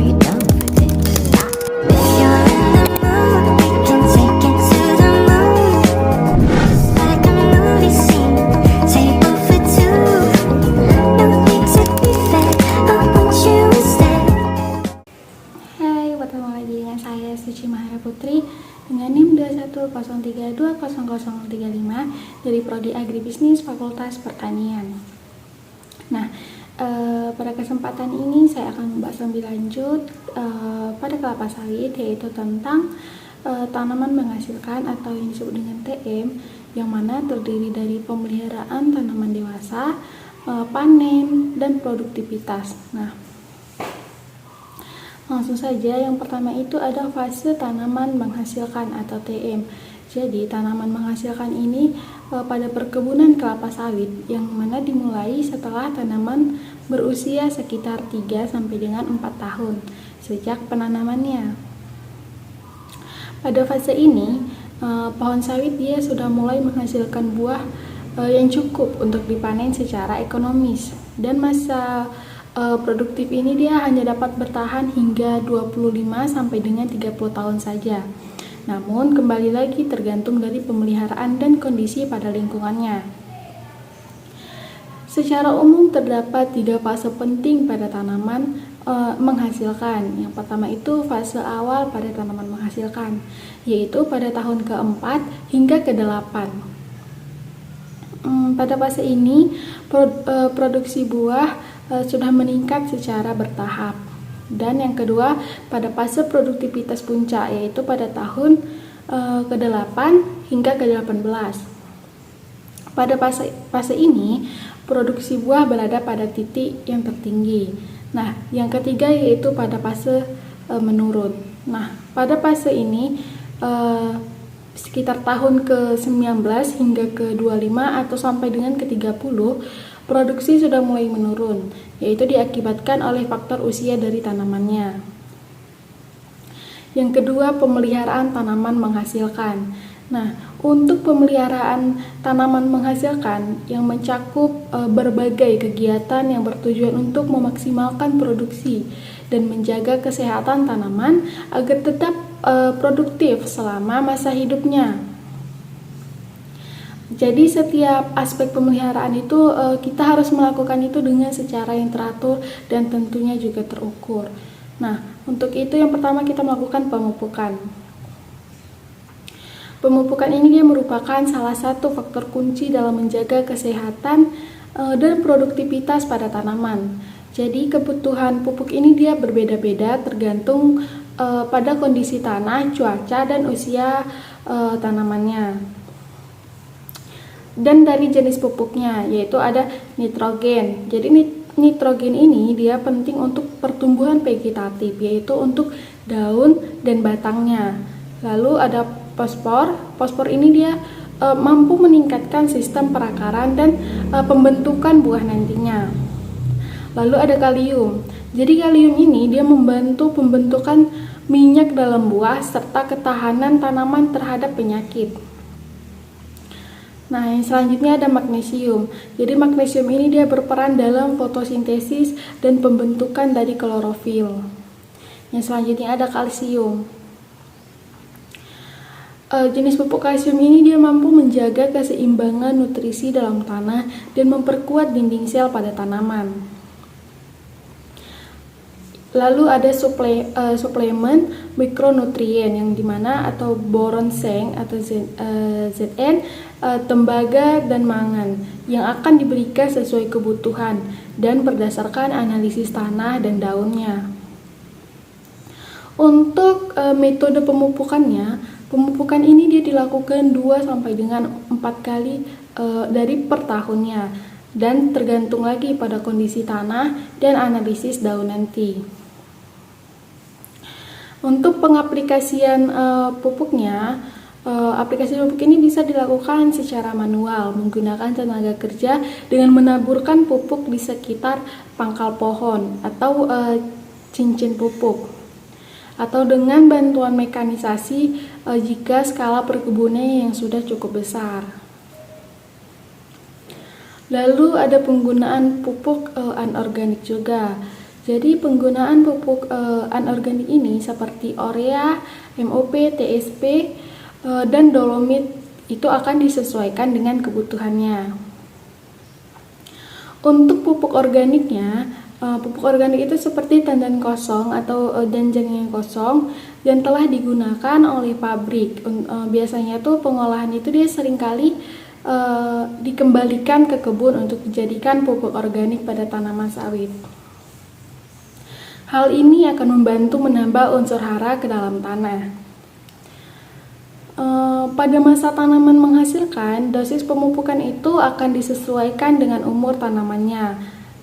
you down for this? If you're in the mood, we can take it to the moon. Just like a movie scene, table for two. No need to be fair, I want you instead. Hai, bertemu lagi dengan saya Suci Mahara Putri dengan NIM 21032000035 dari Prodi Agribisnis Fakultas Pertanian. Nah, pada kesempatan ini saya akan membahas lebih lanjut pada kelapa sawit, yaitu tentang tanaman menghasilkan atau yang disebut dengan TM, yang mana terdiri dari pemeliharaan tanaman dewasa, panen, dan produktivitas. Nah, langsung saja, yang pertama itu ada fase tanaman menghasilkan atau TM. Jadi tanaman menghasilkan ini pada perkebunan kelapa sawit yang mana dimulai setelah tanaman berusia sekitar 3 sampai dengan 4 tahun sejak penanamannya. Pada fase ini pohon sawit dia sudah mulai menghasilkan buah yang cukup untuk dipanen secara ekonomis, dan masa produktif ini dia hanya dapat bertahan hingga 25 sampai dengan 30 tahun saja. Namun kembali lagi tergantung dari pemeliharaan dan kondisi pada lingkungannya. Secara umum terdapat 3 fase penting pada tanaman menghasilkan. Yang pertama itu fase awal pada tanaman menghasilkan, yaitu pada tahun ke-4 hingga ke-8. Pada fase ini produksi buah sudah meningkat secara bertahap. Dan yang kedua, pada fase produktivitas puncak, yaitu pada tahun ke-8 hingga ke-18. Pada fase ini, produksi buah berada pada titik yang tertinggi. Nah, yang ketiga yaitu pada fase menurun. Nah, pada fase ini sekitar tahun ke-19 hingga ke-25 atau sampai dengan ke-30, produksi sudah mulai menurun, yaitu diakibatkan oleh faktor usia dari tanamannya. Yang kedua, pemeliharaan tanaman menghasilkan. Nah, untuk pemeliharaan tanaman menghasilkan yang mencakup berbagai kegiatan yang bertujuan untuk memaksimalkan produksi dan menjaga kesehatan tanaman agar tetap produktif selama masa hidupnya. Jadi setiap aspek pemeliharaan itu kita harus melakukan itu dengan secara yang teratur dan tentunya juga terukur. Nah, untuk itu yang pertama kita melakukan pemupukan. Pemupukan ini dia merupakan salah satu faktor kunci dalam menjaga kesehatan dan produktivitas pada tanaman. Jadi kebutuhan pupuk ini dia berbeda-beda tergantung pada kondisi tanah, cuaca, dan usia tanamannya. Dan dari jenis pupuknya, yaitu ada nitrogen. Jadi nitrogen ini dia penting untuk pertumbuhan vegetatif, yaitu untuk daun dan batangnya. Lalu ada fosfor. Fosfor ini dia mampu meningkatkan sistem perakaran dan pembentukan buah nantinya. Lalu ada kalium. Jadi kalium ini dia membantu pembentukan minyak dalam buah serta ketahanan tanaman terhadap penyakit. Nah, yang selanjutnya ada magnesium. Jadi magnesium ini dia berperan dalam fotosintesis dan pembentukan dari klorofil. Yang selanjutnya ada kalsium. Jenis pupuk kalsium ini dia mampu menjaga keseimbangan nutrisi dalam tanah dan memperkuat dinding sel pada tanaman. Lalu ada suplemen mikronutrien yang dimana atau boron, seng atau Zn, tembaga dan mangan yang akan diberikan sesuai kebutuhan dan berdasarkan analisis tanah dan daunnya. Untuk metode pemupukannya, pemupukan ini dia dilakukan 2 sampai dengan 4 kali dari per tahunnya dan tergantung lagi pada kondisi tanah dan analisis daun nanti. Untuk pengaplikasian pupuknya, aplikasi pupuk ini bisa dilakukan secara manual menggunakan tenaga kerja dengan menaburkan pupuk di sekitar pangkal pohon atau cincin pupuk, atau dengan bantuan mekanisasi jika skala perkebunannya yang sudah cukup besar. Lalu ada penggunaan pupuk anorganik juga. Jadi penggunaan pupuk anorganik ini seperti urea, MOP, TSP, dan dolomit itu akan disesuaikan dengan kebutuhannya. Untuk pupuk organiknya, pupuk organik itu seperti tandan kosong atau dan jaringan kosong dan telah digunakan oleh pabrik. Biasanya tuh pengolahan itu dia seringkali dikembalikan ke kebun untuk dijadikan pupuk organik pada tanaman sawit. Hal ini akan membantu menambah unsur hara ke dalam tanah. Pada masa tanaman menghasilkan, dosis pemupukan itu akan disesuaikan dengan umur tanamannya.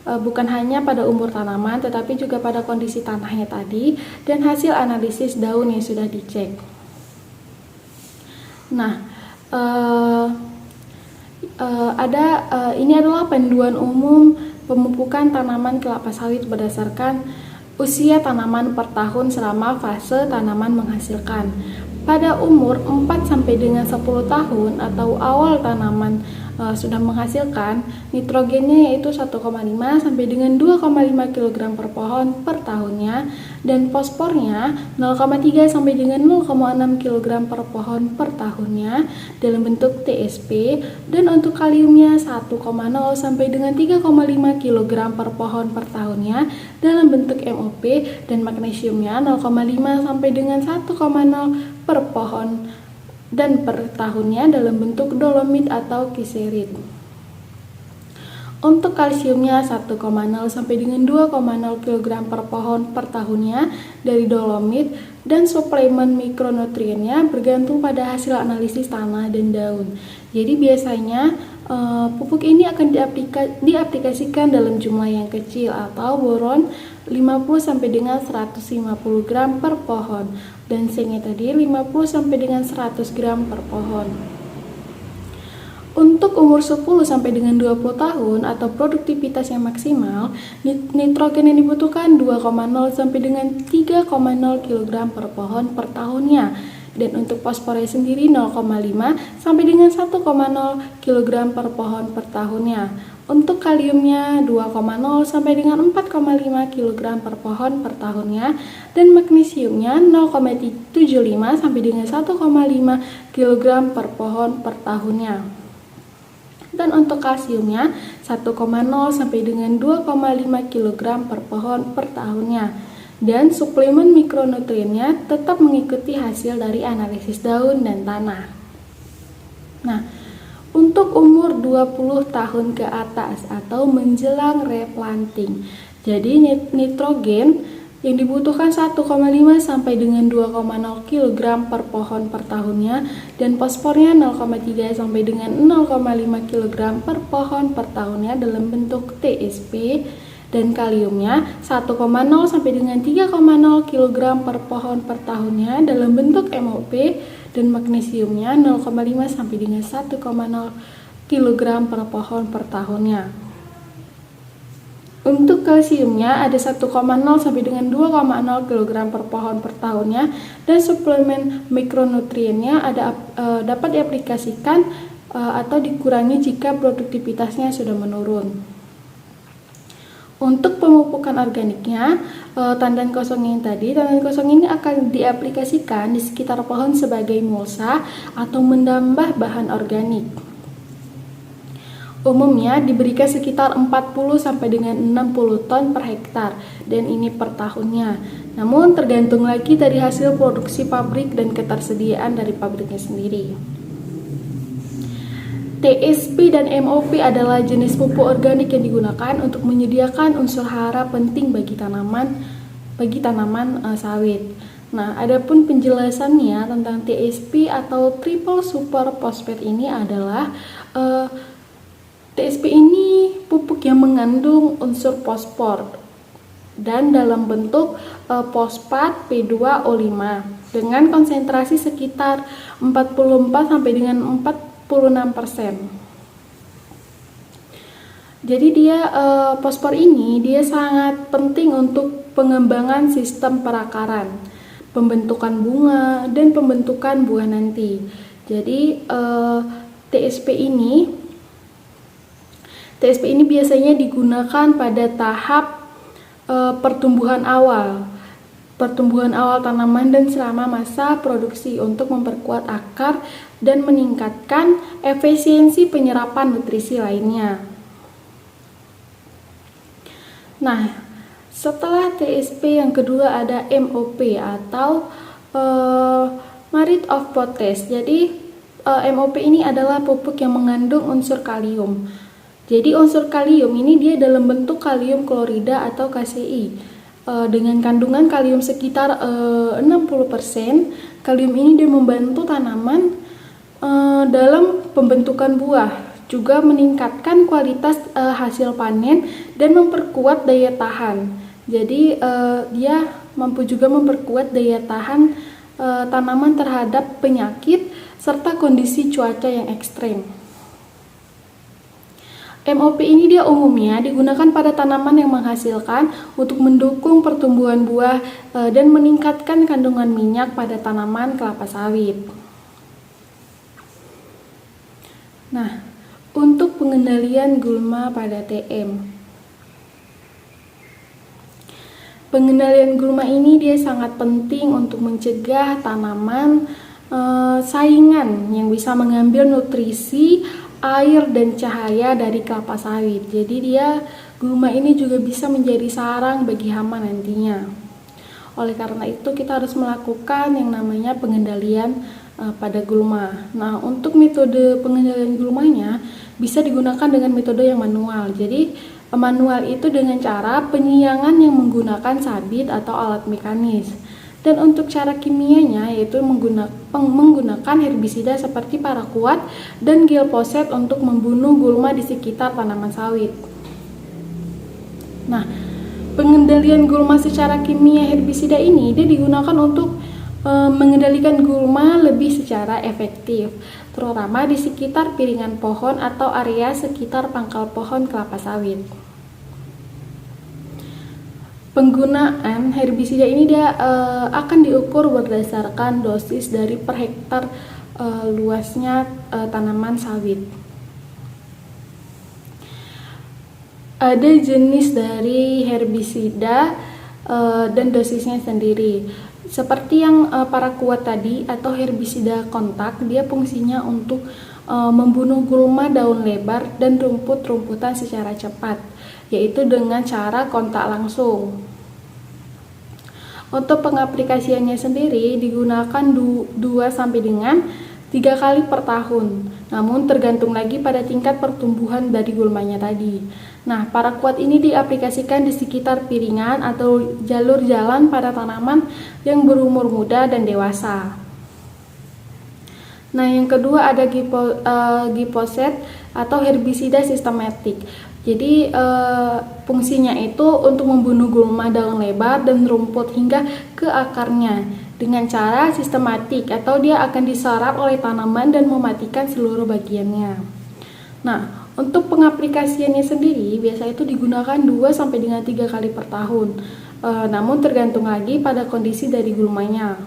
Bukan hanya pada umur tanaman, tetapi juga pada kondisi tanahnya tadi dan hasil analisis daun yang sudah dicek. Nah, ini adalah panduan umum pemupukan tanaman kelapa sawit berdasarkan usia tanaman per tahun selama fase tanaman menghasilkan. Pada umur 4 sampai dengan 10 tahun atau awal tanaman sudah menghasilkan, nitrogennya yaitu 1,5 sampai dengan 2,5 kg per pohon per tahunnya dan fosfornya 0,3 sampai dengan 0,6 kg per pohon per tahunnya dalam bentuk TSP, dan untuk kaliumnya 1,0 sampai dengan 3,5 kg per pohon per tahunnya dalam bentuk MOP, dan magnesiumnya 0,5 sampai dengan 1,0 per pohon dan per tahunnya dalam bentuk dolomit atau kiserit. Untuk kalsiumnya 1,0 sampai dengan 2,0 kg per pohon per tahunnya dari dolomit, dan suplemen mikronutriennya bergantung pada hasil analisis tanah dan daun. Jadi biasanya pupuk ini akan diaplikasikan dalam jumlah yang kecil atau boron 50 sampai dengan 150 gram per pohon dan zinc tadi 50 sampai dengan 100 gram per pohon. Untuk umur 10 sampai dengan 20 tahun atau produktivitas yang maksimal, nitrogen yang dibutuhkan 2,0 sampai dengan 3,0 kg per pohon per tahunnya. Dan untuk fosfornya sendiri 0,5 sampai dengan 1,0 kg per pohon per tahunnya. Untuk kaliumnya 2,0 sampai dengan 4,5 kg per pohon per tahunnya, dan magnesiumnya 0,75 sampai dengan 1,5 kg per pohon per tahunnya. Dan untuk kalsiumnya 1,0 sampai dengan 2,5 kg per pohon per tahunnya. Dan suplemen mikronutriennya tetap mengikuti hasil dari analisis daun dan tanah. Nah, untuk umur 20 tahun ke atas atau menjelang replanting, jadi nitrogen yang dibutuhkan 1,5 sampai dengan 2,0 kg per pohon per tahunnya, dan fosfornya 0,3 sampai dengan 0,5 kg per pohon per tahunnya dalam bentuk TSP, dan kaliumnya 1,0 sampai dengan 3,0 kg per pohon per tahunnya dalam bentuk MOP, dan magnesiumnya 0,5 sampai dengan 1,0 kg per pohon per tahunnya. Untuk kalsiumnya ada 1,0 sampai dengan 2,0 kg per pohon per tahunnya, dan suplemen mikronutriennya dapat diaplikasikan atau dikurangi jika produktivitasnya sudah menurun. Untuk pemupukan organiknya, tandan kosong ini akan diaplikasikan di sekitar pohon sebagai mulsa atau menambah bahan organik. Umumnya diberikan sekitar 40 sampai dengan 60 ton per hektar, dan ini per tahunnya. Namun tergantung lagi dari hasil produksi pabrik dan ketersediaan dari pabriknya sendiri. TSP dan MOP adalah jenis pupuk organik yang digunakan untuk menyediakan unsur hara penting bagi tanaman sawit. Nah, adapun penjelasannya tentang TSP atau triple super phosphate ini adalah TSP ini pupuk yang mengandung unsur fosfor dan dalam bentuk fosfat P2O5 dengan konsentrasi sekitar 44 sampai dengan 46%. Jadi fosfor ini sangat penting untuk pengembangan sistem perakaran, pembentukan bunga dan pembentukan buah nanti. Jadi TSP ini biasanya digunakan pada tahap pertumbuhan awal tanaman dan selama masa produksi untuk memperkuat akar dan meningkatkan efisiensi penyerapan nutrisi lainnya. Nah, setelah TSP yang kedua ada MOP atau Marit of Potash. Jadi MOP ini adalah pupuk yang mengandung unsur kalium. Jadi unsur kalium ini dia dalam bentuk kalium klorida atau KCI. Dengan kandungan kalium sekitar 60%, kalium ini dia membantu tanaman dalam pembentukan buah, juga meningkatkan kualitas hasil panen dan memperkuat daya tahan. Jadi dia mampu juga memperkuat daya tahan tanaman terhadap penyakit serta kondisi cuaca yang ekstrem. MOP ini dia umumnya digunakan pada tanaman yang menghasilkan untuk mendukung pertumbuhan buah dan meningkatkan kandungan minyak pada tanaman kelapa sawit. Nah, untuk pengendalian gulma pada TM. Pengendalian gulma ini dia sangat penting untuk mencegah tanaman saingan yang bisa mengambil nutrisi, air dan cahaya dari kelapa sawit. Jadi gulma ini juga bisa menjadi sarang bagi hama nantinya. Oleh karena itu kita harus melakukan yang namanya pengendalian pada gulma. Nah, untuk metode pengendalian gulmanya bisa digunakan dengan metode yang manual. Jadi manual itu dengan cara penyiangan yang menggunakan sabit atau alat mekanis. Dan untuk cara kimianya yaitu menggunakan herbisida seperti paraquat dan glyphosate untuk membunuh gulma di sekitar tanaman sawit. Nah, pengendalian gulma secara kimia herbisida ini dia digunakan untuk mengendalikan gulma lebih secara efektif, terutama di sekitar piringan pohon atau area sekitar pangkal pohon kelapa sawit. Penggunaan herbisida ini dia akan diukur berdasarkan dosis dari per hektar luasnya tanaman sawit. Ada jenis dari herbisida dan dosisnya sendiri. Seperti yang paraquat tadi atau herbisida kontak, dia fungsinya untuk membunuh gulma daun lebar dan rumput-rumputan secara cepat, yaitu dengan cara kontak langsung. Untuk pengaplikasiannya sendiri digunakan 2 sampai dengan 3 kali per tahun. Namun tergantung lagi pada tingkat pertumbuhan dari gulmanya tadi. Nah, paraquat ini diaplikasikan di sekitar piringan atau jalur jalan pada tanaman yang berumur muda dan dewasa. Nah, yang kedua ada glyphosate atau herbisida sistematik. Jadi fungsinya itu untuk membunuh gulma daun lebar dan rumput hingga ke akarnya dengan cara sistematik atau dia akan diserap oleh tanaman dan mematikan seluruh bagiannya. Nah, untuk pengaplikasiannya sendiri biasa itu digunakan 2 sampai dengan 3 kali per tahun. Namun tergantung lagi pada kondisi dari gulmanya.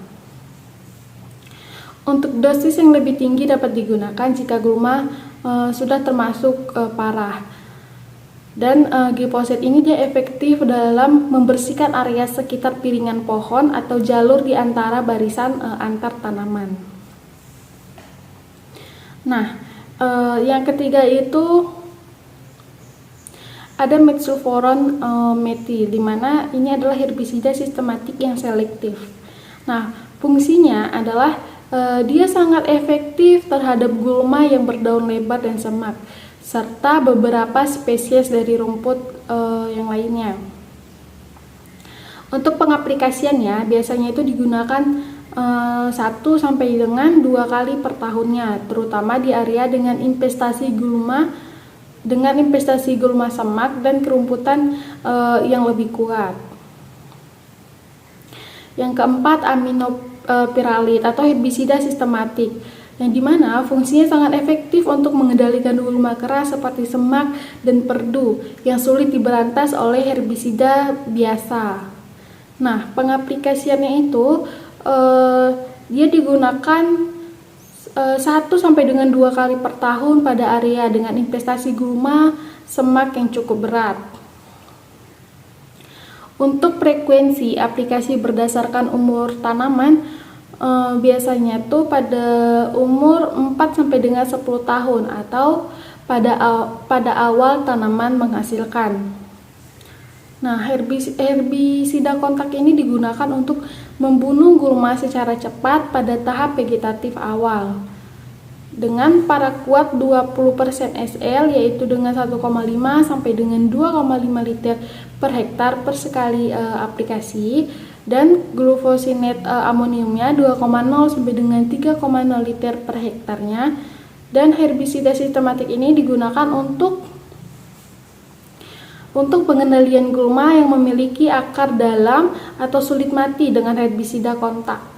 Untuk dosis yang lebih tinggi dapat digunakan jika gulma sudah termasuk parah. Dan glyphosate ini dia efektif dalam membersihkan area sekitar piringan pohon atau jalur di antara barisan antar tanaman. Nah, yang ketiga itu ada metsulfuron metil, di mana ini adalah herbisida sistematik yang selektif. Nah, fungsinya adalah dia sangat efektif terhadap gulma yang berdaun lebar dan semak, serta beberapa spesies dari rumput yang lainnya. Untuk pengaplikasiannya biasanya itu digunakan 1 sampai dengan 2 kali per tahunnya, terutama di area dengan infestasi gulma semak dan kerumputan yang lebih kuat. Yang keempat, aminopiralit atau herbisida sistematik, yang dimana fungsinya sangat efektif untuk mengendalikan gulma keras seperti semak dan perdu yang sulit diberantas oleh herbisida biasa. Nah, pengaplikasiannya itu dia digunakan 1 sampai dengan 2 kali per tahun pada area dengan investasi gulma semak yang cukup berat. Untuk frekuensi aplikasi berdasarkan umur tanaman, biasanya tuh pada umur 4 sampai dengan 10 tahun atau pada awal tanaman menghasilkan. Nah, herbisida kontak ini digunakan untuk membunuh gulma secara cepat pada tahap vegetatif awal. Dengan paraquat 20% SL, yaitu dengan 1,5 sampai dengan 2,5 liter per hektar per sekali aplikasi, dan glufosinet amoniumnya 2,0 sampai dengan 3,0 liter per hektarnya. Dan herbisida sistematik ini digunakan untuk pengendalian gulma yang memiliki akar dalam atau sulit mati dengan herbisida kontak.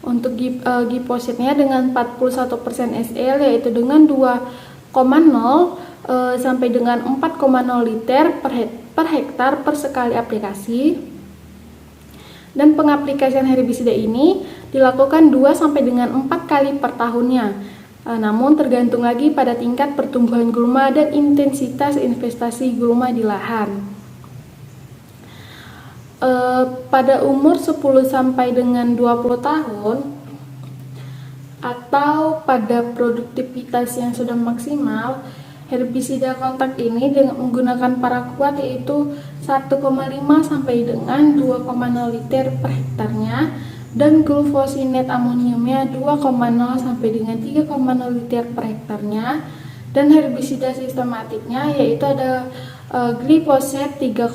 Untuk glifosetnya dengan 41% SL, yaitu dengan 2,0 sampai dengan 4,0 liter per hektar per sekali aplikasi. Dan pengaplikasian herbisida ini dilakukan 2 sampai dengan 4 kali per tahunnya. Namun tergantung lagi pada tingkat pertumbuhan gulma dan intensitas investasi gulma di lahan. Pada umur 10 sampai dengan 20 tahun atau pada produktivitas yang sudah maksimal, herbisida kontak ini dengan menggunakan paraquat yaitu 1,5 sampai dengan 2,0 liter per hektarnya, dan glufosinet amoniumnya 2,0 sampai dengan 3,0 liter per hektarnya. Dan herbisida sistematiknya yaitu ada glifoset 3,0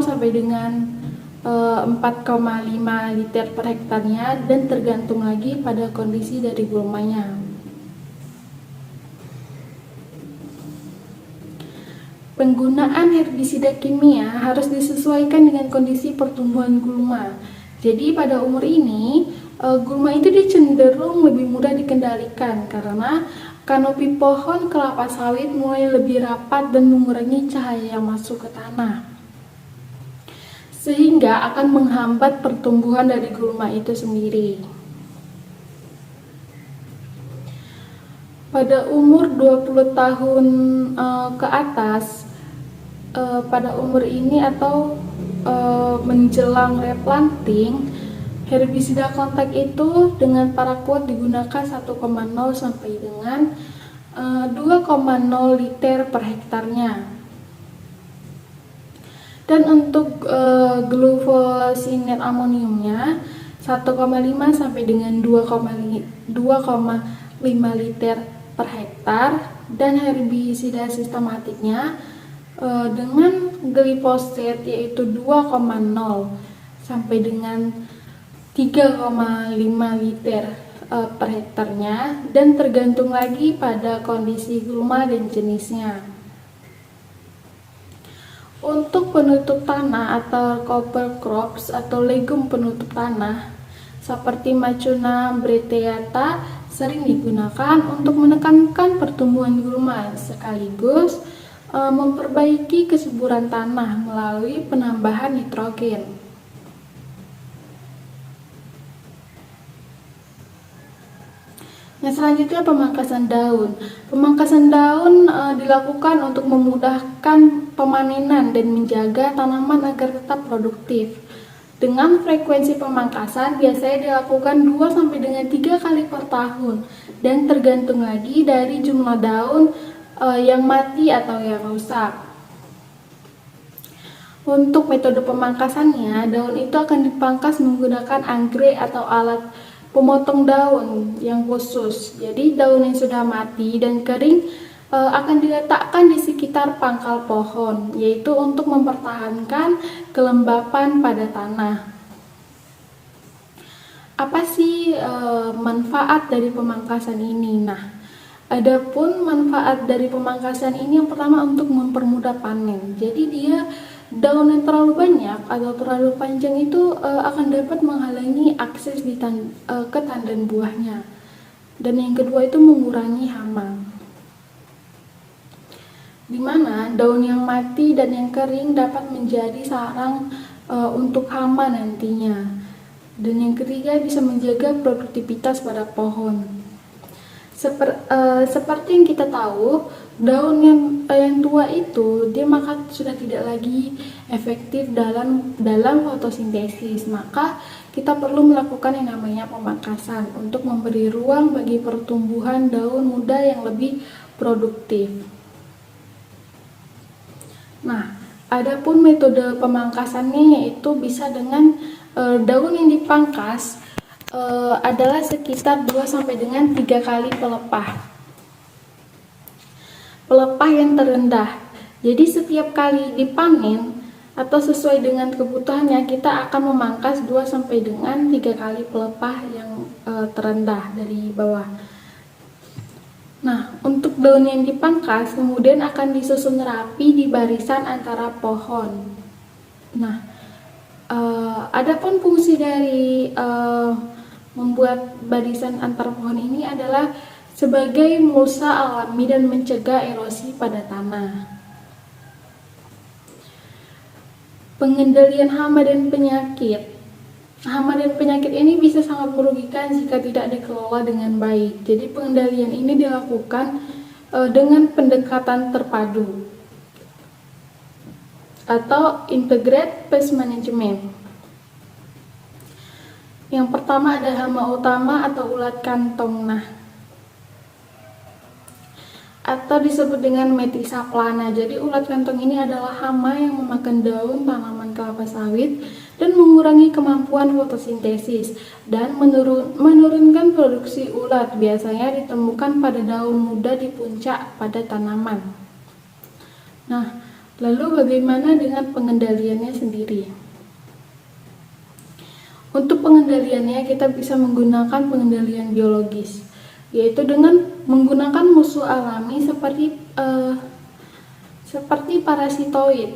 sampai dengan 4,5 liter per hektarnya, dan tergantung lagi pada kondisi dari gulmanya. Penggunaan herbisida kimia harus disesuaikan dengan kondisi pertumbuhan gulma. Jadi pada umur ini, gulma itu cenderung lebih mudah dikendalikan karena kanopi pohon kelapa sawit mulai lebih rapat dan mengurangi cahaya yang masuk ke tanah, sehingga akan menghambat pertumbuhan dari gulma itu sendiri. Pada umur 20 tahun ke atas, pada umur ini atau menjelang replanting, herbisida kontak itu dengan paraquat digunakan 1,0 sampai dengan 2,0 liter per hektarnya. Dan untuk glufosinet amoniumnya 1,5 sampai dengan 2,5 liter per hektar, dan herbisida sistematiknya dengan glifoset yaitu 2,0 sampai dengan 3,5 liter per hektarnya, dan tergantung lagi pada kondisi gulma dan jenisnya. Untuk penutup tanah atau cover crops atau legum penutup tanah seperti Mucuna breteata sering digunakan untuk menekankan pertumbuhan gulma sekaligus memperbaiki kesuburan tanah melalui penambahan nitrogen. Nah, selanjutnya pemangkasan daun. Pemangkasan daun dilakukan untuk memudahkan pemanenan dan menjaga tanaman agar tetap produktif. Dengan frekuensi pemangkasan biasanya dilakukan 2 sampai dengan 3 kali per tahun, dan tergantung lagi dari jumlah daun yang mati atau yang rusak. Untuk metode pemangkasannya, daun itu akan dipangkas menggunakan anggrek atau alat pemotong daun yang khusus. Jadi daun yang sudah mati dan kering akan diletakkan di sekitar pangkal pohon, yaitu untuk mempertahankan kelembapan pada tanah. Apa sih manfaat dari pemangkasan ini? Nah, adapun manfaat dari pemangkasan ini yang pertama untuk mempermudah panen. Jadi dia daun yang terlalu banyak atau terlalu panjang itu akan dapat menghalangi akses ke tandan buahnya. Dan yang kedua itu mengurangi hama, di mana daun yang mati dan yang kering dapat menjadi sarang untuk hama nantinya. Dan yang ketiga bisa menjaga produktivitas pada pohon. Seperti yang kita tahu, daun yang tua itu dia maka sudah tidak lagi efektif dalam fotosintesis, maka kita perlu melakukan yang namanya pemangkasan untuk memberi ruang bagi pertumbuhan daun muda yang lebih produktif. Nah, adapun metode pemangkasannya yaitu bisa dengan daun yang dipangkas adalah sekitar 2 sampai dengan 3 kali pelepah yang terendah. Jadi setiap kali dipanen atau sesuai dengan kebutuhannya, kita akan memangkas 2 sampai dengan 3 kali pelepah yang terendah dari bawah. Nah, untuk daun yang dipangkas kemudian akan disusun rapi di barisan antara pohon. Nah, adapun fungsi dari membuat barisan antar pohon ini adalah sebagai mulsa alami dan mencegah erosi pada tanah. Pengendalian hama dan penyakit. Hama dan penyakit ini bisa sangat merugikan jika tidak dikelola dengan baik. Jadi pengendalian ini dilakukan dengan pendekatan terpadu atau integrated pest management. Yang pertama ada hama utama atau ulat kantong. Atau disebut dengan Metrisa plana. Jadi ulat kantong ini adalah hama yang memakan daun tanaman kelapa sawit dan mengurangi kemampuan fotosintesis dan menurunkan produksi ulat. Biasanya ditemukan pada daun muda di puncak pada tanaman. Nah, lalu bagaimana dengan pengendaliannya sendiri? Untuk pengendaliannya kita bisa menggunakan pengendalian biologis, yaitu dengan menggunakan musuh alami seperti parasitoid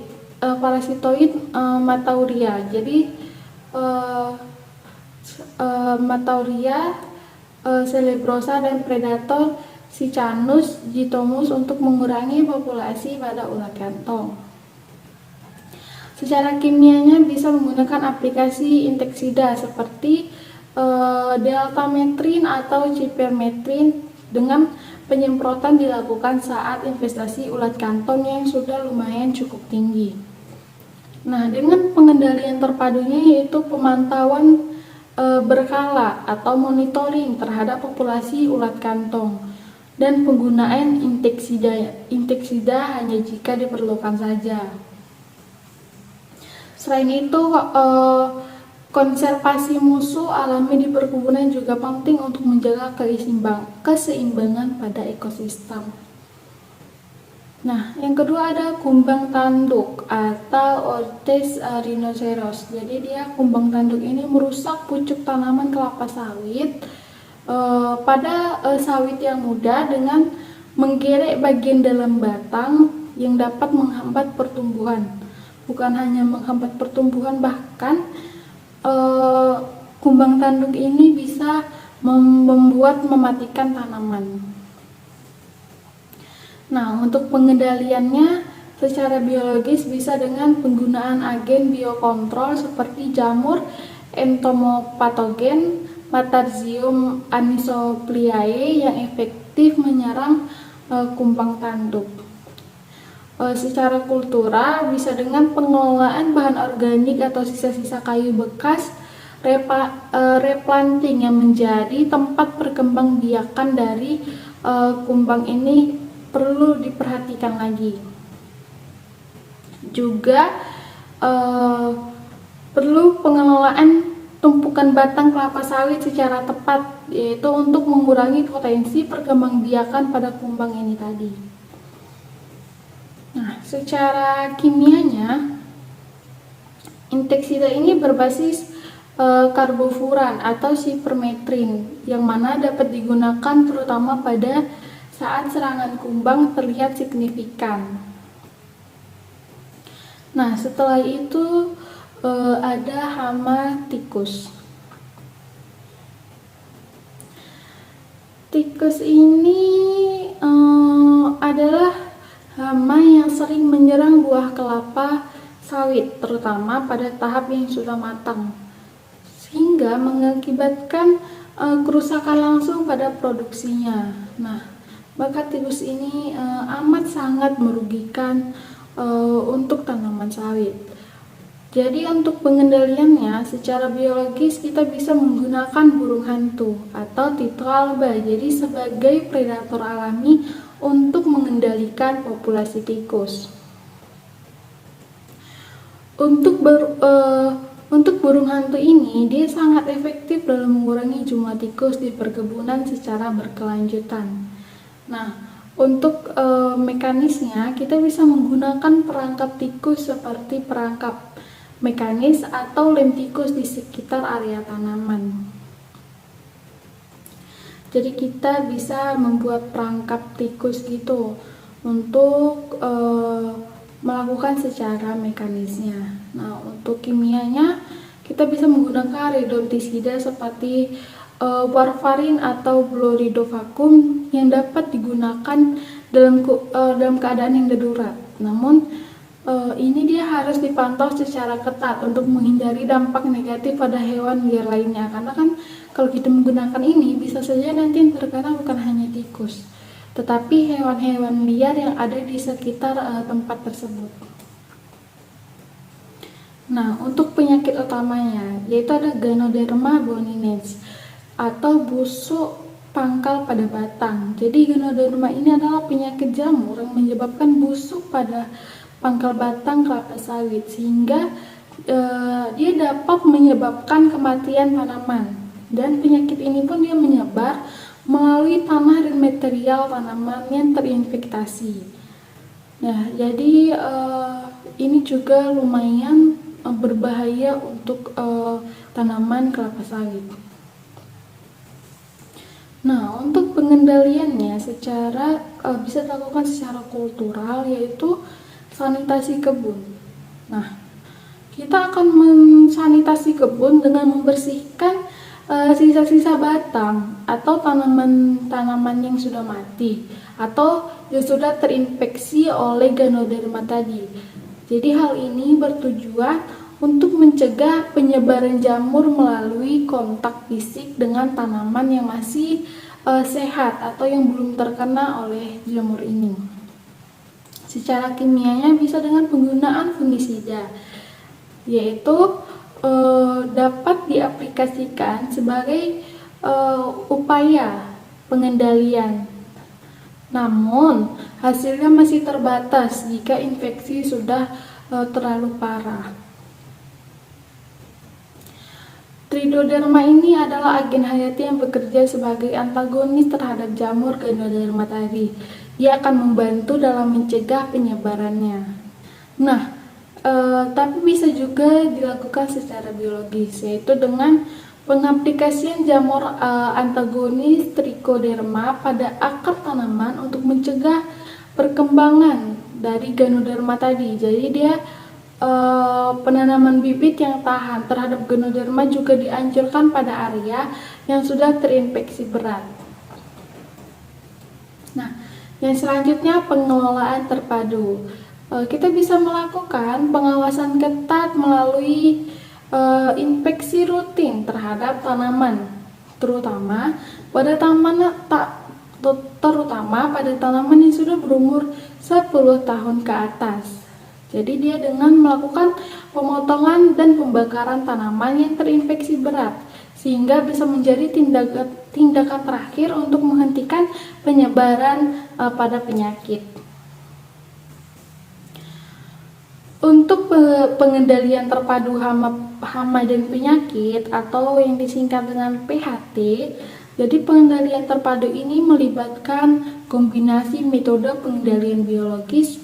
Matauria. Jadi Matauria celebrosa dan predator Cichanus gitomus untuk mengurangi populasi pada ulat kantong. Secara kimianya bisa menggunakan aplikasi inseksida seperti deltametrin atau cipermetrin dengan penyemprotan dilakukan saat investasi ulat kantong yang sudah lumayan cukup tinggi. Nah, dengan pengendalian terpadunya yaitu pemantauan berkala atau monitoring terhadap populasi ulat kantong dan penggunaan inseksida hanya jika diperlukan saja. Selain itu, konservasi musuh alami di perkebunan juga penting untuk menjaga keseimbangan pada ekosistem. Nah, yang kedua ada kumbang tanduk atau Orthis rhinoceros. Jadi dia kumbang tanduk ini merusak pucuk tanaman kelapa sawit pada sawit yang muda dengan menggerek bagian dalam batang yang dapat menghambat pertumbuhan. Bukan hanya menghambat pertumbuhan, bahkan kumbang tanduk ini bisa mematikan tanaman. Nah, untuk pengendaliannya secara biologis bisa dengan penggunaan agen biokontrol seperti jamur entomopatogen Metarhizium anisopliae yang efektif menyerang kumbang tanduk. Secara kultural bisa dengan pengelolaan bahan organik atau sisa-sisa kayu bekas, replanting yang menjadi tempat perkembangbiakan dari kumbang ini perlu diperhatikan lagi. Juga perlu pengelolaan tumpukan batang kelapa sawit secara tepat, yaitu untuk mengurangi potensi perkembangbiakan pada kumbang ini tadi. Nah, secara kimianya, inseksida ini berbasis karbofuran atau cipermetrin, yang mana dapat digunakan terutama pada saat serangan kumbang terlihat signifikan. Nah, setelah itu ada hama tikus. Tikus ini adalah hama yang sering menyerang buah kelapa sawit, terutama pada tahap yang sudah matang, sehingga mengakibatkan kerusakan langsung pada produksinya. Nah, maka tikus ini amat sangat merugikan untuk tanaman sawit. Jadi untuk pengendaliannya secara biologis kita bisa menggunakan burung hantu atau Tyto alba, jadi sebagai predator alami untuk mengendalikan populasi tikus. Untuk burung hantu ini dia sangat efektif dalam mengurangi jumlah tikus di perkebunan secara berkelanjutan. Nah, untuk mekanisnya kita bisa menggunakan perangkap tikus seperti perangkap mekanis atau lem tikus di sekitar area tanaman. Jadi kita bisa membuat perangkap tikus gitu untuk melakukan secara mekanisnya. Nah, untuk kimianya kita bisa menggunakan redontisida seperti warfarin atau Bloridovakum yang dapat digunakan dalam keadaan yang darurat. Namun ini dia harus dipantau secara ketat untuk menghindari dampak negatif pada hewan liar lainnya, karena kan kalau kita menggunakan ini bisa saja nanti yang terkena bukan hanya tikus tetapi hewan-hewan liar yang ada di sekitar tempat tersebut. Nah, untuk penyakit utamanya yaitu ada Ganoderma boninens atau busuk pangkal pada batang. Jadi Ganoderma ini adalah penyakit jamur yang menyebabkan busuk pada pangkal batang kelapa sawit, sehingga dia dapat menyebabkan kematian tanaman. Dan penyakit ini pun dia menyebar melalui tanah dan material tanaman yang terinfektasi. Nah, jadi ini juga lumayan berbahaya untuk tanaman kelapa sawit. Nah, untuk pengendaliannya bisa dilakukan secara kultural, yaitu sanitasi kebun. Nah, kita akan mensanitasi kebun dengan membersihkan sisa-sisa batang atau tanaman-tanaman yang sudah mati atau yang sudah terinfeksi oleh Ganoderma tadi. Jadi hal ini bertujuan untuk mencegah penyebaran jamur melalui kontak fisik dengan tanaman yang masih sehat atau yang belum terkena oleh jamur ini. Secara kimianya bisa dengan penggunaan fungisida, yaitu dapat diaplikasikan sebagai upaya pengendalian. Namun, hasilnya masih terbatas jika infeksi sudah terlalu parah. Tridoderma ini adalah agen hayati yang bekerja sebagai antagonis terhadap jamur Ganoderma tadi. Dia akan membantu dalam mencegah penyebarannya. Nah, tapi bisa juga dilakukan secara biologis, yaitu dengan pengaplikasian jamur antagonis Trichoderma pada akar tanaman untuk mencegah perkembangan dari Ganoderma tadi. Jadi dia penanaman bibit yang tahan terhadap Ganoderma juga dianjurkan pada area yang sudah terinfeksi berat. Nah, yang selanjutnya pengelolaan terpadu. Kita bisa melakukan pengawasan ketat melalui inspeksi rutin terhadap tanaman, terutama pada tanaman yang sudah berumur 10 tahun ke atas. Jadi dia dengan melakukan pemotongan dan pembakaran tanaman yang terinfeksi berat, sehingga bisa menjadi tindakan terakhir untuk menghentikan penyebaran pada penyakit. Untuk pengendalian terpadu hama dan penyakit atau yang disingkat dengan PHT, jadi pengendalian terpadu ini melibatkan kombinasi metode pengendalian biologis,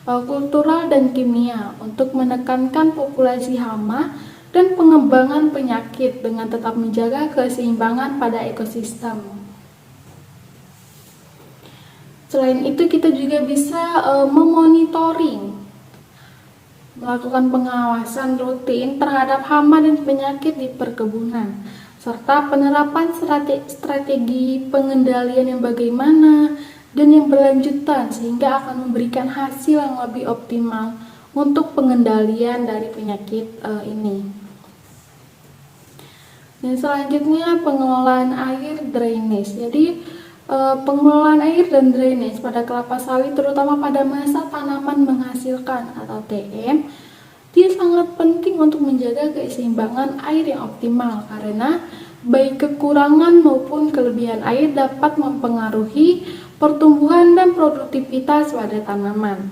kultural, dan kimia untuk menekankan populasi hama dan pengembangan penyakit dengan tetap menjaga keseimbangan pada ekosistem. Selain itu kita juga bisa memonitoring, melakukan pengawasan rutin terhadap hama dan penyakit di perkebunan, serta penerapan strategi pengendalian yang bagaimana dan yang berlanjutan sehingga akan memberikan hasil yang lebih optimal untuk pengendalian dari penyakit ini. Dan selanjutnya pengelolaan air drainase. Jadi Pengelolaan air dan drainase pada kelapa sawit terutama pada masa tanaman menghasilkan atau TM, dia sangat penting untuk menjaga keseimbangan air yang optimal karena baik kekurangan maupun kelebihan air dapat mempengaruhi pertumbuhan dan produktivitas pada tanaman.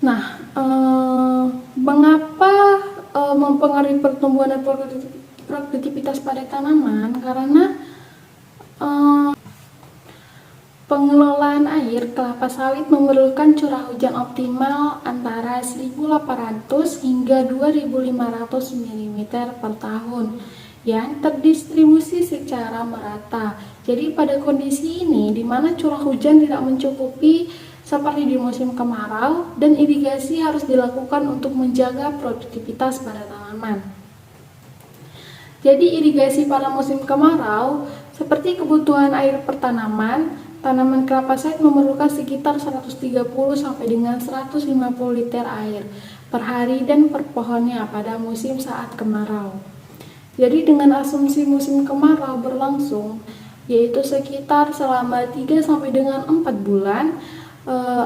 Nah, mengapa mempengaruhi pertumbuhan dan produktivitas pada tanaman? Karena pengelolaan air kelapa sawit memerlukan curah hujan optimal antara 1.800 hingga 2.500 mm per tahun yang terdistribusi secara merata. Jadi pada kondisi ini di mana curah hujan tidak mencukupi seperti di musim kemarau dan irigasi harus dilakukan untuk menjaga produktivitas pada tanaman. Jadi irigasi pada musim kemarau seperti kebutuhan air per tanaman kelapa sawit memerlukan sekitar 130 sampai dengan 150 liter air per hari dan per pohonnya pada musim saat kemarau. Jadi dengan asumsi musim kemarau berlangsung yaitu sekitar selama 3 sampai dengan 4 bulan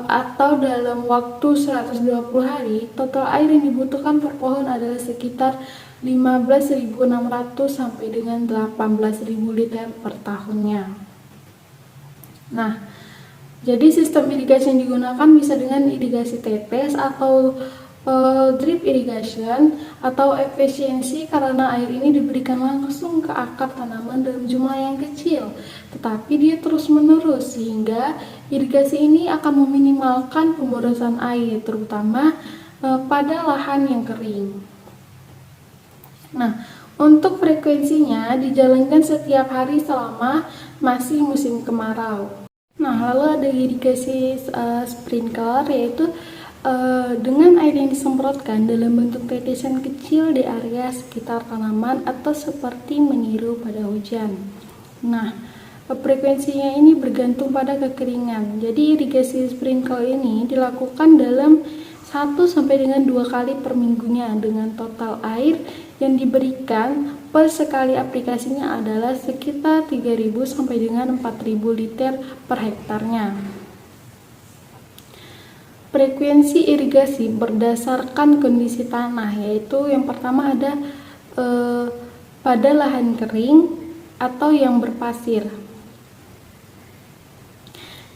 atau dalam waktu 120 hari, total air yang dibutuhkan per pohon adalah sekitar 15.600 sampai dengan 18.000 liter per tahunnya. Nah, jadi sistem irigasi yang digunakan bisa dengan irigasi tetes atau drip irrigation atau efisiensi karena air ini diberikan langsung ke akar tanaman dalam jumlah yang kecil, tetapi dia terus menerus sehingga irigasi ini akan meminimalkan pemborosan air terutama pada lahan yang kering. Nah, untuk frekuensinya dijalankan setiap hari selama masih musim kemarau. Nah, lalu ada irigasi sprinkler yaitu dengan air yang disemprotkan dalam bentuk tetesan kecil di area sekitar tanaman atau seperti meniru pada hujan. Nah, frekuensinya ini bergantung pada kekeringan. Jadi irigasi sprinkler ini dilakukan dalam 1 sampai dengan 2 kali per minggunya dengan total air yang diberikan per sekali aplikasinya adalah sekitar 3.000 sampai dengan 4.000 liter per hektarnya. Frekuensi irigasi berdasarkan kondisi tanah, yaitu yang pertama ada pada lahan kering atau yang berpasir.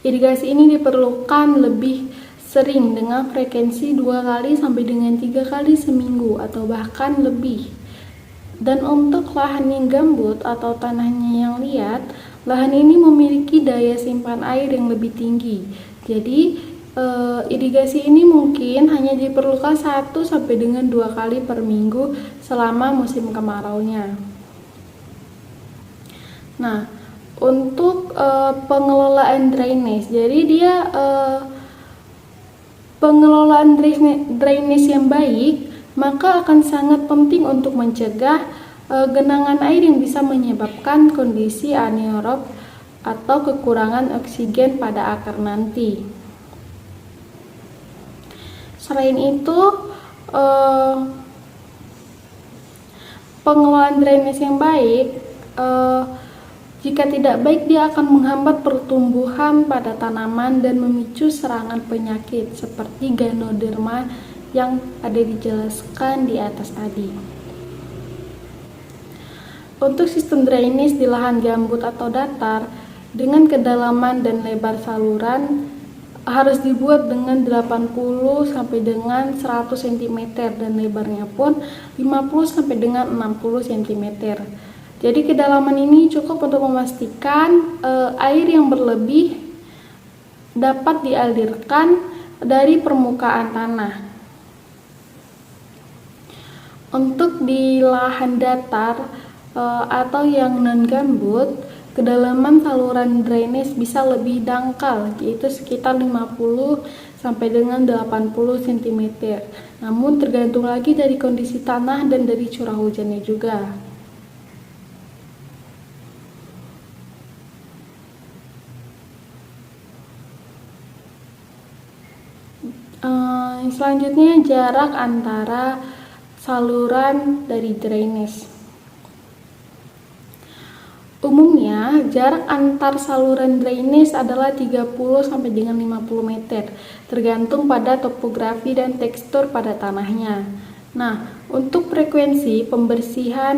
Irigasi ini diperlukan lebih sering dengan frekuensi 2 kali sampai dengan 3 kali seminggu atau bahkan lebih. Dan untuk lahan yang gambut atau tanahnya yang liat, lahan ini memiliki daya simpan air yang lebih tinggi. Jadi irigasi ini mungkin hanya diperlukan 1 sampai dengan 2 kali per minggu selama musim kemaraunya. Nah, untuk pengelolaan drainase, jadi dia pengelolaan drainase yang baik maka akan sangat penting untuk mencegah genangan air yang bisa menyebabkan kondisi anaerob atau kekurangan oksigen pada akar nanti. Selain itu, pengelolaan drainase yang baik, jika tidak baik dia akan menghambat pertumbuhan pada tanaman dan memicu serangan penyakit seperti ganoderma yang ada dijelaskan di atas tadi. Untuk sistem drainase di lahan gambut atau datar dengan kedalaman dan lebar saluran harus dibuat dengan 80 sampai dengan 100 cm dan lebarnya pun 50 sampai dengan 60 cm. Jadi kedalaman ini cukup untuk memastikan air yang berlebih dapat dialirkan dari permukaan tanah. Untuk di lahan datar atau yang non gambut, kedalaman saluran drainase bisa lebih dangkal, yaitu sekitar 50 sampai dengan 80 cm. Namun tergantung lagi dari kondisi tanah dan dari curah hujannya juga. Selanjutnya jarak antara saluran dari drainase. Umumnya, jarak antar saluran drainase adalah 30 sampai dengan 50 meter, tergantung pada topografi dan tekstur pada tanahnya. Nah, untuk frekuensi pembersihan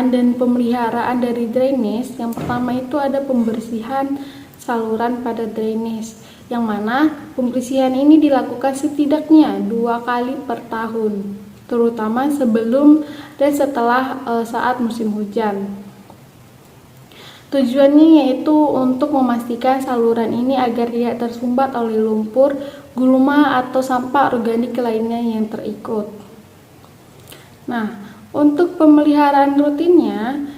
dan pemeliharaan dari drainase, yang pertama itu ada pembersihan saluran pada drainase, yang mana pembersihan ini dilakukan setidaknya 2 kali per tahun, terutama sebelum dan setelah saat musim hujan. Tujuannya yaitu untuk memastikan saluran ini agar tidak tersumbat oleh lumpur, gulma, atau sampah organik lainnya yang terikut. Nah, untuk pemeliharaan rutinnya,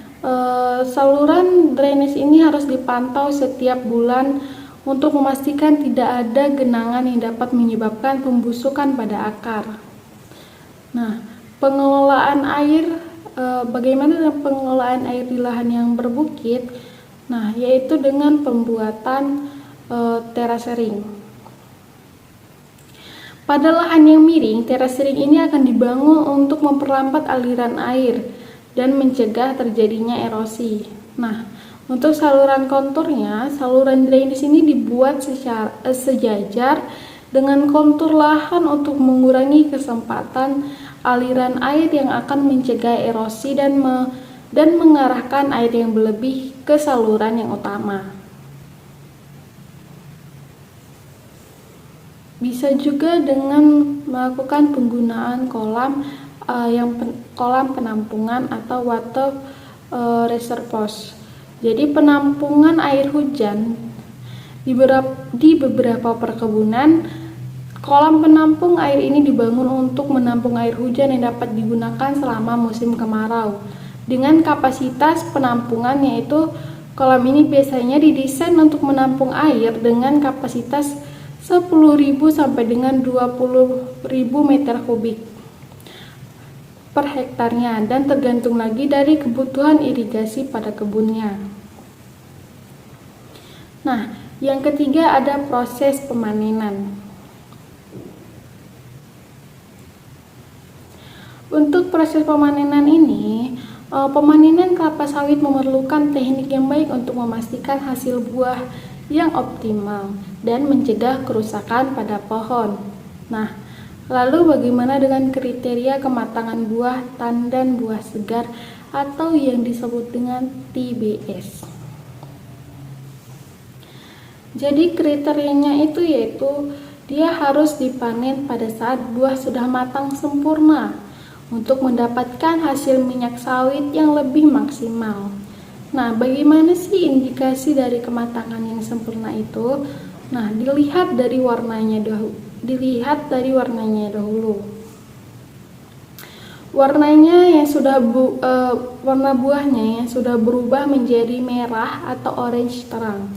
saluran drainase ini harus dipantau setiap bulan untuk memastikan tidak ada genangan yang dapat menyebabkan pembusukan pada akar. Nah, pengelolaan air, bagaimana dengan pengelolaan air di lahan yang berbukit? Nah, yaitu dengan pembuatan terasering. Pada lahan yang miring, terasering ini akan dibangun untuk memperlambat aliran air dan mencegah terjadinya erosi. Nah, untuk saluran konturnya, saluran drainase ini dibuat sejajar dengan kontur lahan untuk mengurangi kesempatan aliran air yang akan mencegah erosi dan mengarahkan air yang berlebih ke saluran yang utama. Bisa juga dengan melakukan penggunaan kolam penampungan atau water reservoirs. Jadi penampungan air hujan di beberapa perkebunan, kolam penampung air ini dibangun untuk menampung air hujan yang dapat digunakan selama musim kemarau. Dengan kapasitas penampungan yaitu kolam ini biasanya didesain untuk menampung air dengan kapasitas 10.000 sampai dengan 20.000 meter kubik per hektarnya, dan tergantung lagi dari kebutuhan irigasi pada kebunnya. Nah, yang ketiga ada proses pemanenan. Untuk proses pemanenan ini, pemanenan kelapa sawit memerlukan teknik yang baik untuk memastikan hasil buah yang optimal dan mencegah kerusakan pada pohon. Nah, lalu bagaimana dengan kriteria kematangan buah tandan buah segar atau yang disebut dengan TBS? Jadi kriterianya itu yaitu dia harus dipanen pada saat buah sudah matang sempurna untuk mendapatkan hasil minyak sawit yang lebih maksimal. Nah, bagaimana sih indikasi dari kematangan yang sempurna itu? Nah, dilihat dari warnanya dahulu. Warnanya yang sudah warna buahnya yang sudah berubah menjadi merah atau orange terang.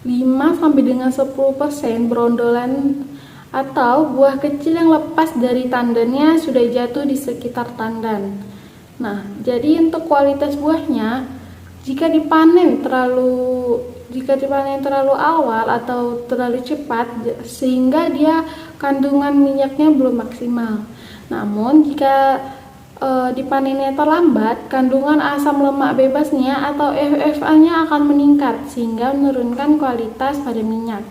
5 sampai dengan 10% berondolan atau buah kecil yang lepas dari tandannya sudah jatuh di sekitar tandan. Nah, jadi untuk kualitas buahnya, jika dipanen terlalu awal atau terlalu cepat sehingga dia kandungan minyaknya belum maksimal. Namun jika dipanennya terlambat, kandungan asam lemak bebasnya atau FFA-nya akan meningkat sehingga menurunkan kualitas pada minyak.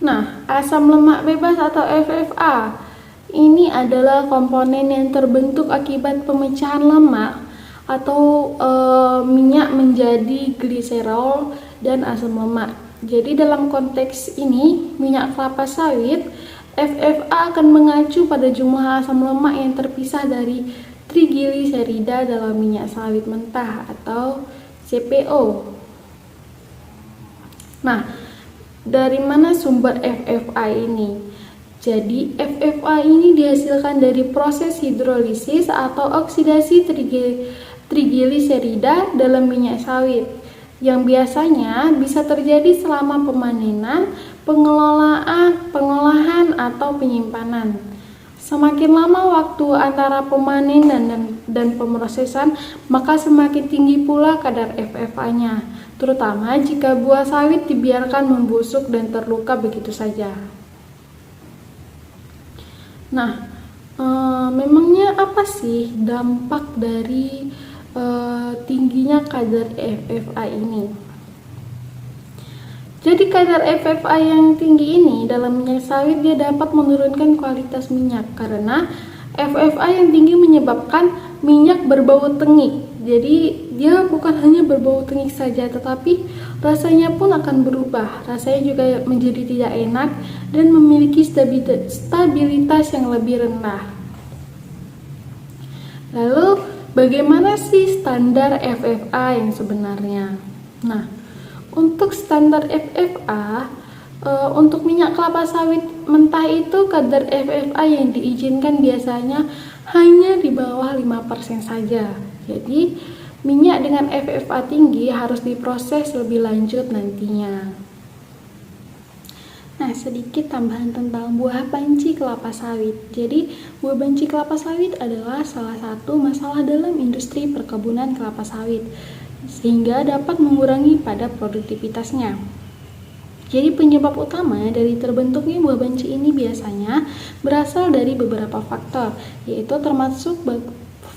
Nah, asam lemak bebas atau FFA ini adalah komponen yang terbentuk akibat pemecahan lemak atau minyak menjadi gliserol dan asam lemak. Jadi dalam konteks ini, minyak kelapa sawit, FFA akan mengacu pada jumlah asam lemak yang terpisah dari trigliserida dalam minyak sawit mentah atau CPO. Nah, dari mana sumber FFA ini? Jadi FFA ini dihasilkan dari proses hidrolisis atau oksidasi trigliserida dalam minyak sawit yang biasanya bisa terjadi selama pemanenan, pengolahan atau penyimpanan. Semakin lama waktu antara pemanenan dan pemrosesan, maka semakin tinggi pula kadar FFA-nya, terutama jika buah sawit dibiarkan membusuk dan terluka begitu saja. Nah, Memangnya apa sih dampak dari tingginya kadar FFA ini? Jadi kadar FFA yang tinggi ini dalam minyak sawit dia dapat menurunkan kualitas minyak karena FFA yang tinggi menyebabkan minyak berbau tengik. Jadi dia bukan hanya berbau tengik saja tetapi rasanya pun akan berubah. Rasanya juga menjadi tidak enak dan memiliki stabilitas yang lebih rendah. Lalu bagaimana sih standar FFA yang sebenarnya? Nah, untuk standar FFA untuk minyak kelapa sawit mentah itu kadar FFA yang diizinkan biasanya hanya di bawah 5% saja. Jadi minyak dengan FFA tinggi harus diproses lebih lanjut nantinya. Nah, sedikit tambahan tentang buah banci kelapa sawit. Jadi, buah banci kelapa sawit adalah salah satu masalah dalam industri perkebunan kelapa sawit, sehingga dapat mengurangi pada produktivitasnya. Jadi, penyebab utama dari terbentuknya buah banci ini biasanya berasal dari beberapa faktor, yaitu termasuk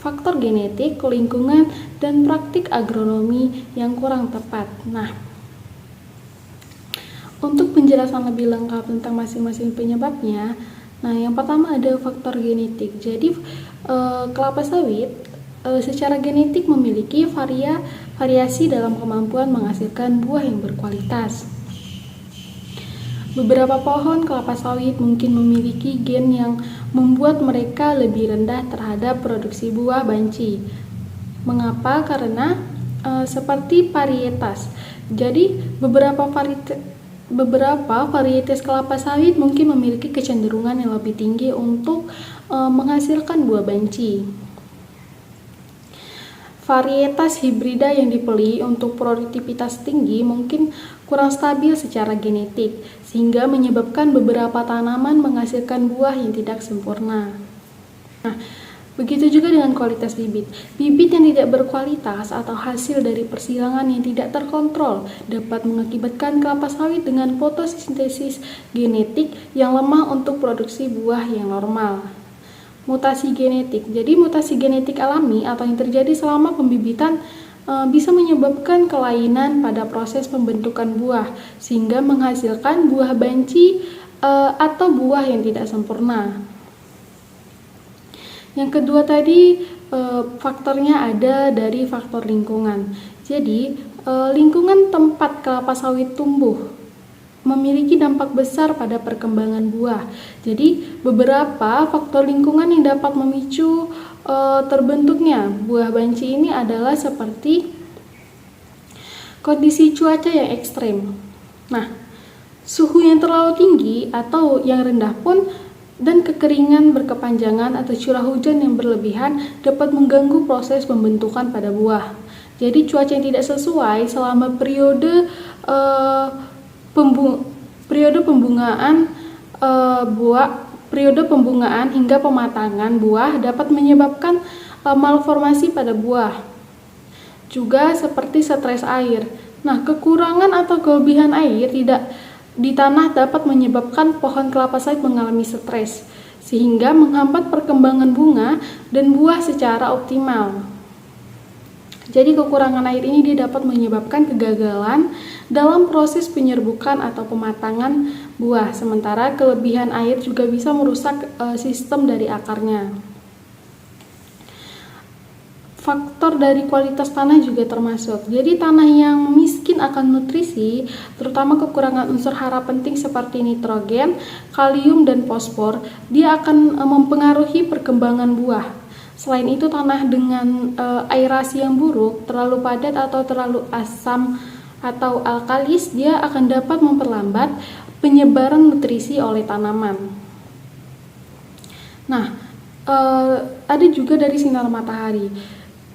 faktor genetik, lingkungan, dan praktik agronomi yang kurang tepat. Nah, untuk penjelasan lebih lengkap tentang masing-masing penyebabnya, yang pertama ada faktor genetik. Jadi kelapa sawit secara genetik memiliki variasi dalam kemampuan menghasilkan buah yang berkualitas. Beberapa pohon kelapa sawit mungkin memiliki gen yang membuat mereka lebih rendah terhadap produksi buah banci. Mengapa? Karena seperti varietas. Jadi beberapa varietas kelapa sawit mungkin memiliki kecenderungan yang lebih tinggi untuk menghasilkan buah banci. Varietas hibrida yang dipilih untuk produktivitas tinggi mungkin kurang stabil secara genetik, sehingga menyebabkan beberapa tanaman menghasilkan buah yang tidak sempurna. Nah, begitu juga dengan kualitas bibit. Bibit yang tidak berkualitas atau hasil dari persilangan yang tidak terkontrol dapat mengakibatkan kelapa sawit dengan fotosintesis genetik yang lemah untuk produksi buah yang normal. Mutasi genetik. Jadi mutasi genetik alami atau yang terjadi selama pembibitan bisa menyebabkan kelainan pada proses pembentukan buah sehingga menghasilkan buah banci atau buah yang tidak sempurna. Yang kedua tadi faktornya ada dari faktor lingkungan. Jadi lingkungan tempat kelapa sawit tumbuh memiliki dampak besar pada perkembangan buah. Jadi beberapa faktor lingkungan yang dapat memicu terbentuknya buah banci ini adalah seperti kondisi cuaca yang ekstrem. Nah, suhu yang terlalu tinggi atau yang rendah pun dan kekeringan berkepanjangan atau curah hujan yang berlebihan dapat mengganggu proses pembentukan pada buah. Jadi cuaca yang tidak sesuai selama periode pembungaan hingga pematangan buah dapat menyebabkan malformasi pada buah. Juga seperti stres air. Nah, kekurangan atau kelebihan air di tanah dapat menyebabkan pohon kelapa sawit mengalami stres, sehingga menghambat perkembangan bunga dan buah secara optimal. Jadi kekurangan air ini dapat menyebabkan kegagalan dalam proses penyerbukan atau pematangan buah, sementara kelebihan air juga bisa merusak sistem dari akarnya. Faktor dari kualitas tanah juga termasuk. Jadi tanah yang miskin akan nutrisi, terutama kekurangan unsur hara penting seperti nitrogen, kalium, dan fosfor, dia akan mempengaruhi perkembangan buah. Selain itu, tanah dengan aerasi yang buruk, terlalu padat atau terlalu asam atau alkalis, dia akan dapat memperlambat penyebaran nutrisi oleh tanaman. Nah, ada juga dari sinar matahari.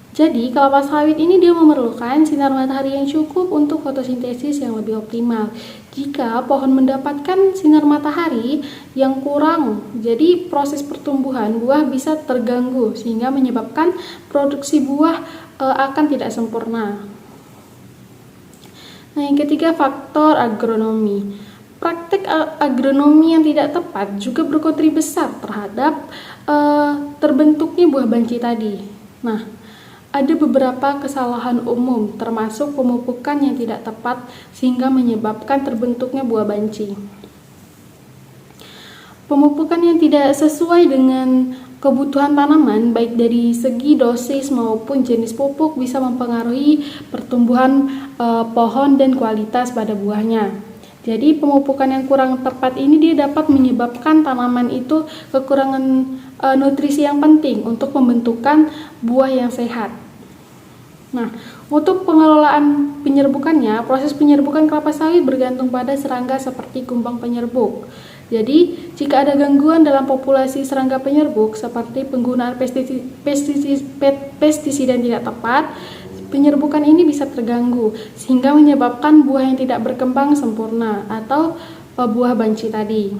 Jadi, kelapa sawit ini dia memerlukan sinar matahari yang cukup untuk fotosintesis yang lebih optimal. Jika pohon mendapatkan sinar matahari yang kurang, jadi proses pertumbuhan buah bisa terganggu sehingga menyebabkan produksi buah akan tidak sempurna. Nah, yang ketiga faktor agronomi. Praktek agronomi yang tidak tepat juga berkontribusi besar terhadap terbentuknya buah banci tadi. Nah, ada beberapa kesalahan umum termasuk pemupukan yang tidak tepat sehingga menyebabkan terbentuknya buah banci. Pemupukan yang tidak sesuai dengan kebutuhan tanaman baik dari segi dosis maupun jenis pupuk bisa mempengaruhi pertumbuhan pohon dan kualitas pada buahnya. Jadi pemupukan yang kurang tepat ini dia dapat menyebabkan tanaman itu kekurangan nutrisi yang penting untuk pembentukan buah yang sehat. Nah, untuk pengelolaan penyerbukannya, proses penyerbukan kelapa sawit bergantung pada serangga seperti kumbang penyerbuk. Jadi, jika ada gangguan dalam populasi serangga penyerbuk seperti penggunaan pestisida yang tidak tepat, penyerbukan ini bisa terganggu sehingga menyebabkan buah yang tidak berkembang sempurna atau buah banci tadi.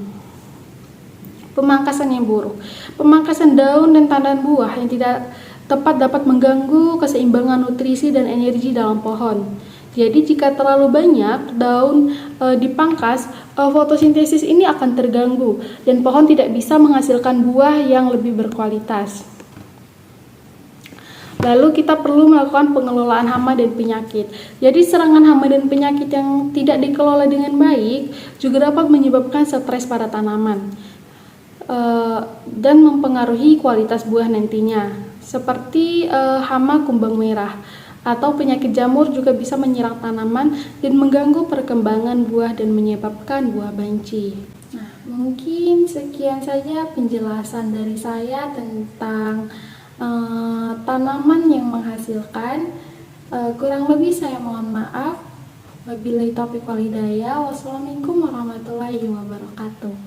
Pemangkasan yang buruk. Pemangkasan daun dan tandan buah yang tidak tepat dapat mengganggu keseimbangan nutrisi dan energi dalam pohon. Jadi jika terlalu banyak daun dipangkas, fotosintesis ini akan terganggu dan pohon tidak bisa menghasilkan buah yang lebih berkualitas. Lalu kita perlu melakukan pengelolaan hama dan penyakit. Jadi serangan hama dan penyakit yang tidak dikelola dengan baik juga dapat menyebabkan stres pada tanaman dan mempengaruhi kualitas buah nantinya. Seperti hama kumbang merah atau penyakit jamur juga bisa menyerang tanaman dan mengganggu perkembangan buah dan menyebabkan buah banci. Nah, mungkin sekian saja penjelasan dari saya tentang tanaman yang menghasilkan. Kurang lebih saya mohon maaf. Wabillahi taufiq wal hidayah. Wassalamualaikum warahmatullahi wabarakatuh.